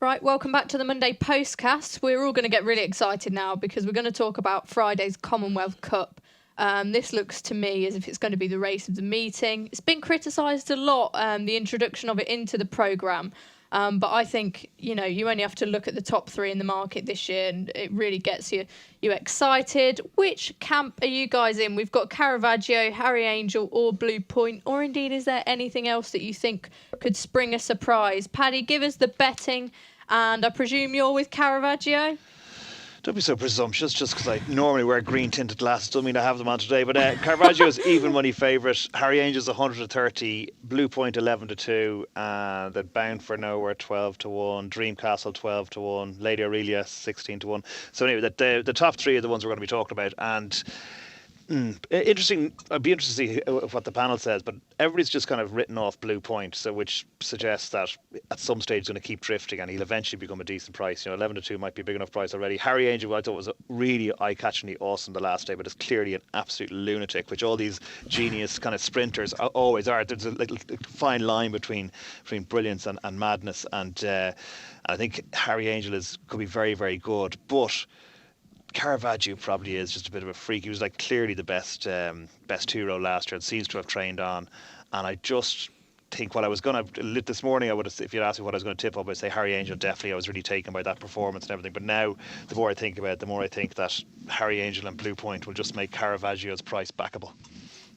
Right, welcome back to the Monday Postcast. We're all going to get really excited now because we're going to talk about Friday's Commonwealth Cup. This looks to me as if it's going to be the race of the meeting. It's been criticised a lot, the introduction of it into the programme. But I think, you only have to look at the top three in the market this year and it really gets you excited. Which camp are you guys in? We've got Caravaggio, Harry Angel or Blue Point, or indeed is there anything else that you think could spring a surprise? Paddy, give us the betting, and I presume you're with Caravaggio? Don't be so presumptuous, just because I normally wear green-tinted glasses doesn't mean I have them on today. But Caravaggio is even money favourite. Harry Angel's 130, Blue Point 11-2, and then Bound for Nowhere 12-1, Dreamcastle 12-1, Lady Aurelia 16-1. So anyway, the top three are the ones we're going to be talking about, and interesting. I'd be interested to see what the panel says, but everybody's just kind of written off Blue Point, so which suggests that at some stage he's going to keep drifting and he'll eventually become a decent price. 11-2 might be a big enough price already. Harry Angel, I thought was really eye-catchingly awesome the last day, but is clearly an absolute lunatic, which all these genius kind of sprinters always are. There's a little fine line between brilliance and madness, and I think Harry Angel could be very, very good, but Caravaggio probably is just a bit of a freak. He was clearly the best two-row last year and seems to have trained on. And I just think what I was going to this morning, I would have, if you'd asked me what I was going to tip up, I'd say Harry Angel definitely. I was really taken by that performance and everything. But now, the more I think about it, the more I think that Harry Angel and Blue Point will just make Caravaggio's price backable.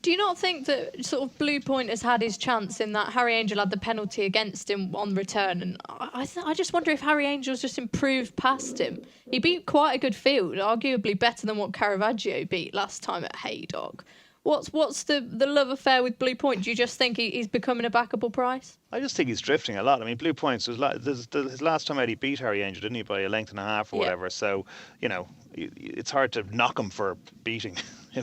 Do you not think that sort of Blue Point has had his chance in that Harry Angel had the penalty against him on return? And I just wonder if Harry Angel's just improved past him. He beat quite a good field, arguably better than what Caravaggio beat last time at Haydock. What's the love affair with Blue Point? Do you just think he's becoming a backable price? I just think he's drifting a lot. I mean, Blue Points was his last time out he beat Harry Angel, didn't he, by a length and a half or whatever. So, it's hard to knock him for beating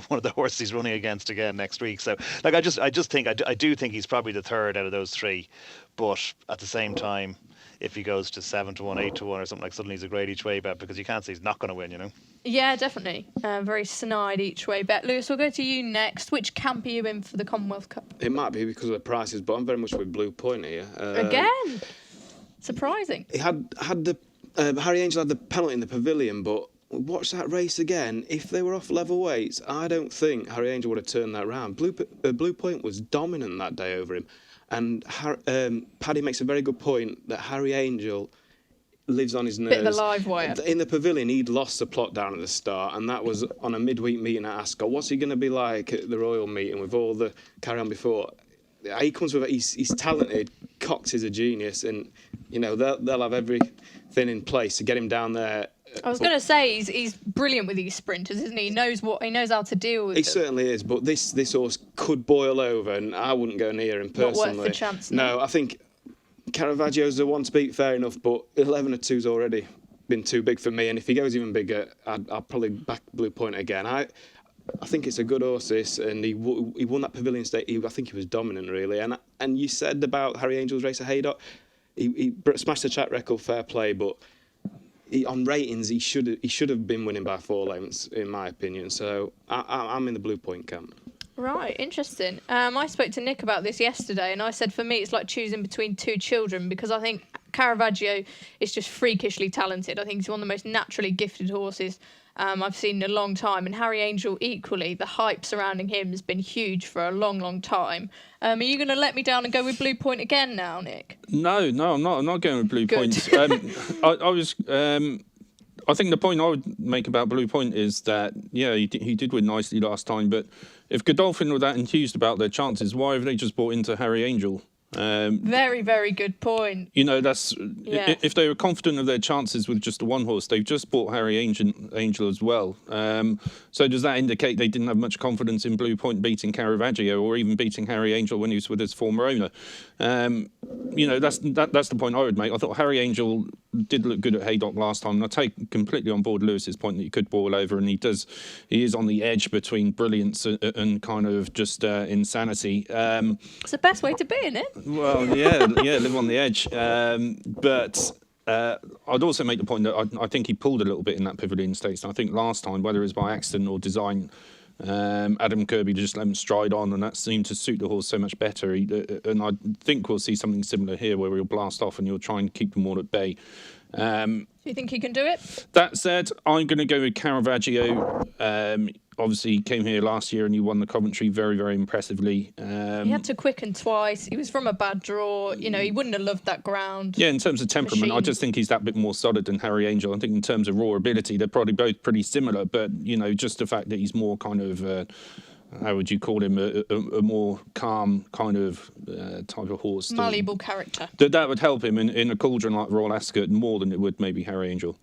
one of the horses he's running against again next week. So, I do think he's probably the third out of those three. But at the same time, if he goes to 7-1, 8-1 or something, suddenly he's a great each way bet because you can't say he's not going to win, Yeah, definitely. Very snide each way bet. Lewis, we'll go to you next. Which camp are you in for the Commonwealth Cup? It might be because of the prices, but I'm very much with Blue Point here. Again? Surprising. He had the Harry Angel had the penalty in the pavilion, but watch that race again. If they were off level weights, I don't think Harry Angel would have turned that round. Blue Point was dominant that day over him. And Paddy makes a very good point that Harry Angel lives on his nerves. Bit of a live wire. In the pavilion, he'd lost the plot down at the start, and that was on a midweek meeting at Ascot. What's he going to be like at the Royal meeting with all the carry-on before? He comes with he's talented. Cox is a genius, and they'll have everything in place to get him down there. I was going to say he's brilliant with these sprinters, isn't he? He knows how to deal with them. He certainly is, but this horse could boil over, and I wouldn't go near him personally. Not worth the chance. No, I think Caravaggio's the one to beat, fair enough, but 11-2's already been too big for me, and if he goes even bigger, I'll probably back Blue Point again. I think it's a good horse, this, and he won that Pavilion Stake. I think he was dominant, really. And you said about Harry Angel's race at Haydock, he smashed the track record, fair play, but on ratings, he should have been winning by 4 lengths, in my opinion. So I'm in the Blue Point camp. Right, interesting. I spoke to Nick about this yesterday, and I said for me it's like choosing between two children because I think Caravaggio is just freakishly talented. I think he's one of the most naturally gifted horses I've seen in a long time, and Harry Angel equally. The hype surrounding him has been huge for a long, long time. Are you going to let me down and go with Blue Point again now, Nick? No, I'm not. I'm not going with Blue Good. Point. I think the point I would make about Blue Point is that, he did win nicely last time, but if Godolphin were that enthused about their chances, why have they just bought into Harry Angel? Very, very good point. That's if they were confident of their chances with just the one horse, they've just bought Harry Angel as well. So does that indicate they didn't have much confidence in Blue Point beating Caravaggio or even beating Harry Angel when he was with his former owner? That's the point I would make. I thought Harry Angel did look good at Haydock last time, and I take completely on board Lewis's point that he could boil over, and he is on the edge between brilliance and kind of just insanity. It's the best way to be, isn't it? Well, live on the edge. But I'd also make the point that I think he pulled a little bit in that Pavilion Stakes. And I think last time, whether it was by accident or design, Adam Kirby just let him stride on, and that seemed to suit the horse so much better. And I think we'll see something similar here, where he'll blast off and he'll try and keep them all at bay. Do you think he can do it? That said, I'm going to go with Caravaggio. Obviously, he came here last year and he won the Coventry very, very impressively. He had to quicken twice. He was from a bad draw. You know, he wouldn't have loved that ground. Yeah, in terms of temperament, machine. I just think he's that bit more solid than Harry Angel. I think in terms of raw ability, they're probably both pretty similar. But, you know, just the fact that he's more kind of... how would you call him? A more calm kind of type of horse. Malleable character. That would help him in a cauldron like Royal Ascot more than it would maybe Harry Angel.